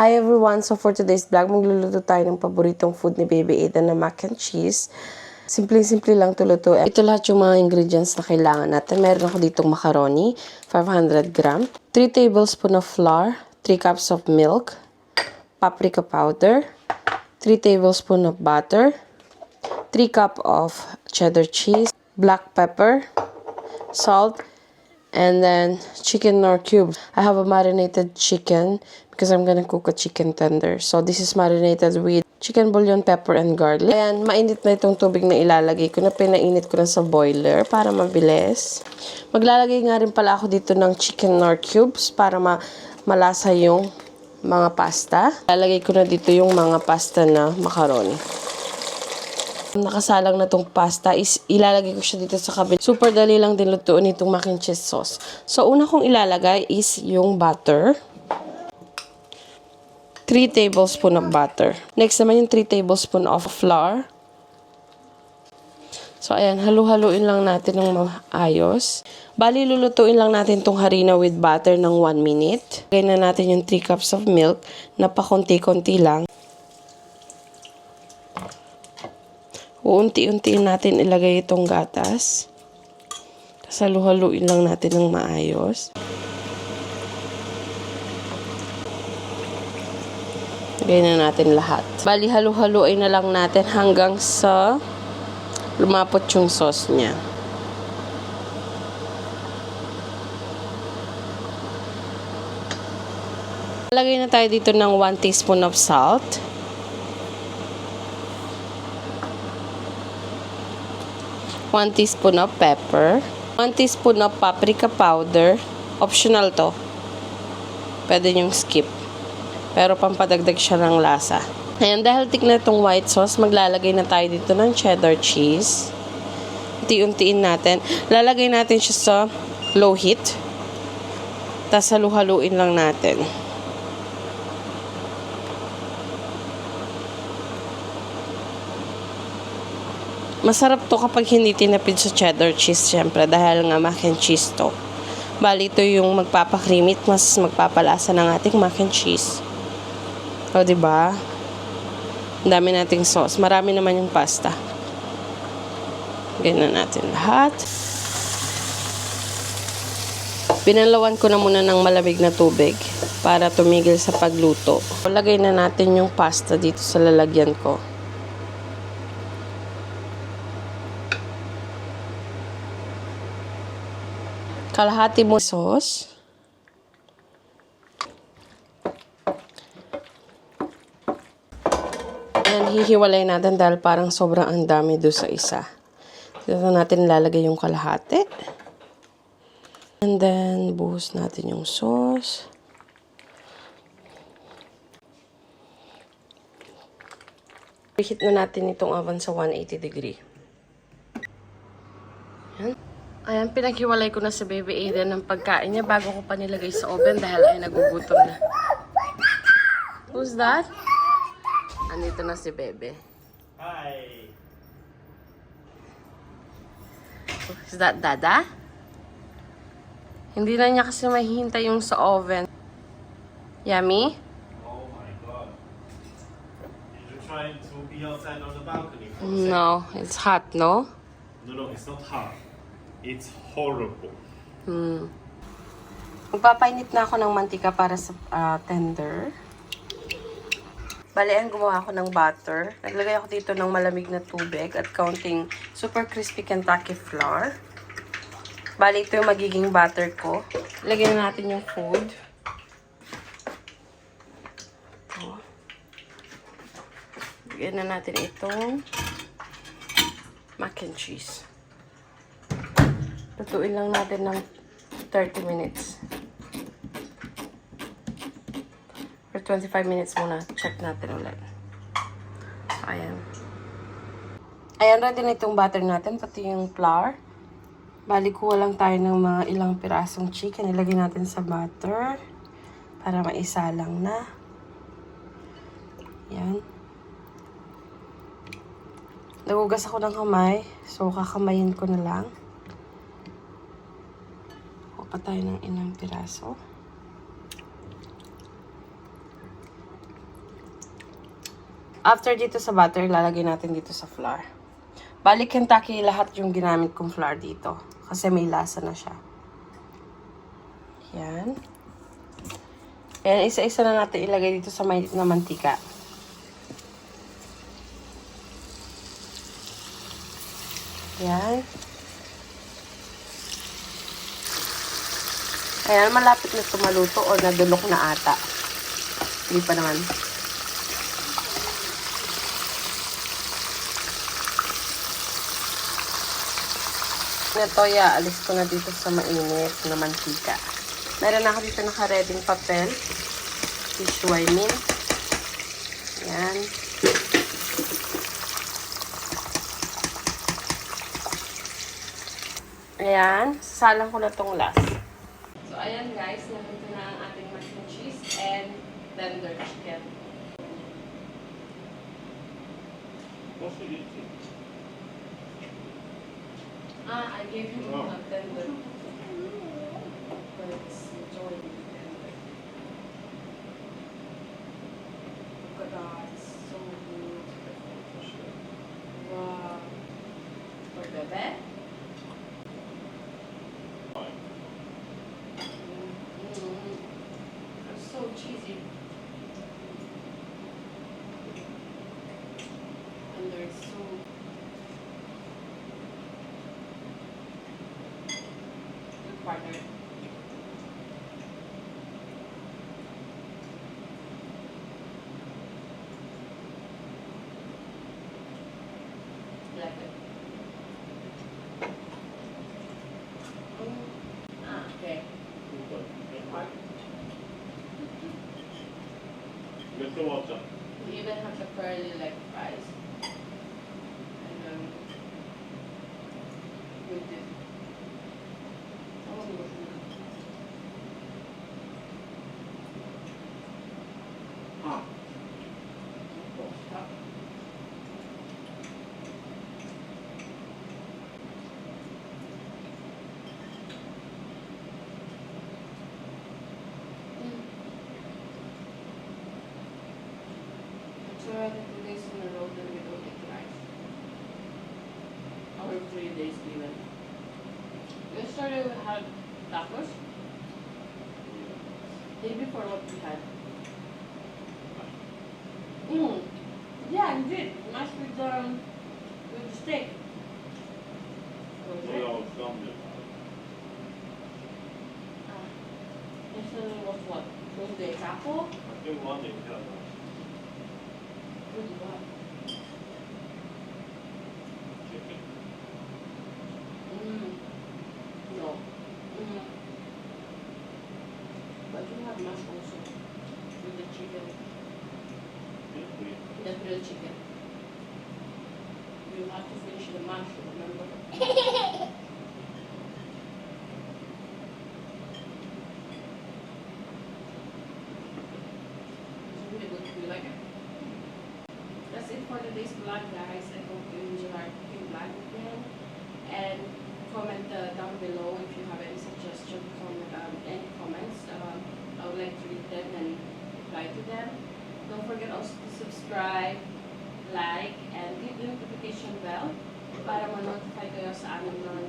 Hi everyone! So for today's vlog, magluluto tayo ng paboritong food ni Baby Ada na mac and cheese. Simple-simple lang to luto. Ito lahat yung mga ingredients na kailangan natin. Meron ako ditong macaroni, 500 gram, 3 tablespoons of flour, 3 cups of milk, paprika powder, 3 tablespoons of butter, 3 cup of cheddar cheese, black pepper, salt, and then chicken nor cubes. I have a marinated chicken because I'm gonna cook a chicken tender. So this is marinated with chicken bouillon, pepper, and garlic. Ayan, mainit na itong tubig na ilalagay ko na pinainit ko na sa boiler para mabilis. Maglalagay nga rin pala ako dito ng chicken nor cubes para malasa yung mga pasta. Ilalagay ko na dito yung mga pasta na macaroni. Nakasalang na tong pasta is ilalagay ko siya dito sa kabila. Super dali lang din lutuin itong mac and cheese sauce. So, una kong ilalagay is yung butter. 3 tablespoons of butter. Next naman yung 3 tablespoons of flour. So, ayan, halu-haluin lang natin ng maayos. Bali, lulutuin lang natin tong harina with butter ng 1 minute. Lagay na natin yung 3 cups of milk na pakunti-kunti lang. Uunti-untiin natin ilagay itong gatas. Tapos halu-haluin lang natin ng maayos. Lagay na natin lahat. Bali, halu-haluin na lang natin hanggang sa lumapot yung sauce niya. Lagay na tayo dito ng 1 teaspoon of salt. 1 teaspoon of pepper, 1 teaspoon of paprika powder. Optional to. Pwede nyong skip. Pero pampadagdag siya ng lasa. Ayan, dahil tik na itong white sauce, maglalagay na tayo dito ng cheddar cheese. Unti-untiin natin. Lalagay natin siya sa low heat. Tapos halu-haluin lang natin. Masarap to kapag hindi tinapid sa cheddar cheese, syempre, dahil nga mac and cheese to. Bali, ito yung magpapakrimit, mas magpapalasa ng ating mac and cheese. O, diba? Ang dami nating sauce. Marami naman yung pasta. Ganyan natin lahat. Binalawan ko na muna ng malamig na tubig para tumigil sa pagluto. Lagay na natin yung pasta dito sa lalagyan ko. Kalahati mo sauce. Ayan, hihiwalay natin dahil parang sobrang ang dami doon sa isa. Dito natin lalagay yung kalahati. And then, buhos natin yung sauce. Preheat na natin itong oven sa 180 degree. Ayan. Ayan, pinaghiwalay ko na sa Baby Ada ng pagkain niya bago ko pa nilagay sa oven dahil ay nagugutom na. Who's that? Andito na si Bebe. Hi! Is that Dada? Hindi na niya kasi mahihintay yung sa oven. Yummy? Oh my god. Did you try to be outside on the balcony for a second? No, it's hot, no? No, it's not hot. It's horrible. Magpapainit na ako ng mantika para sa tender. Bale, gumawa ako ng butter. Naglagay ako dito ng malamig na tubig at kaunting super crispy Kentucky flour. Bale, ito yung magiging butter ko. Lagyan na natin yung food. Lagyan na natin itong mac and cheese. Lutuin lang natin ng 30 minutes. For 25 minutes muna. Check natin ulit. So, ayan. Ayan, ready na itong butter natin. Pati yung flour. Bali, kuha lang tayo ng mga ilang pirasong chicken. Ilagay natin sa butter. Para maisalang na. Ayan. Nagugas ako ng kamay. So, kakamayin ko na lang. Kuha tayo ng ilang piraso. After dito sa butter, lalagay natin dito sa flour. Bali, Kentucky, lahat yung ginamit kong flour dito. Kasi may lasa na siya. Yan. Ayan, isa-isa na natin ilagay dito sa mainit na mantika. Yan. Ayan, malapit na tumaluto o nadulok na ata. Hindi pa naman. Ito, alis ko na dito sa mainit na mantika. Meron ako dito naka-ready papel. Tissue, I mean. Yan. Ayan. Sasalang ko na itong last. So, ayan guys. Nandito na ang ating mac and cheese and tender chicken. What's the eating? I gave him Oh. a tender. But it's majority tender. Look at that. It's so good. Wow. For the bed? It's so cheesy. And they're so good partner. Like it. Okay. Get the water. We even have the curly like fries. And with this. Ah. It's already 2 days in a row that we don't eat rice. Or 3 days even. Yesterday we had tacos. Day before what we had. Yeah, we did. Mashed with the steak. Yeah, I was done with Yesterday was what? Tuesday taco? I think one day, yeah. With what? Chicken. No. But you have mash also. With the chicken. Really? The grilled chicken. You have to finish the mash, remember? It's really good. Do you like it? That's it for today's vlog, guys. I hope you enjoyed our cooking vlog again. And comment down below if you have any suggestions, any comments. I would like to read them and reply to them. Don't forget also to subscribe, like, and hit the notification bell para ma-notify kayo sa aming mga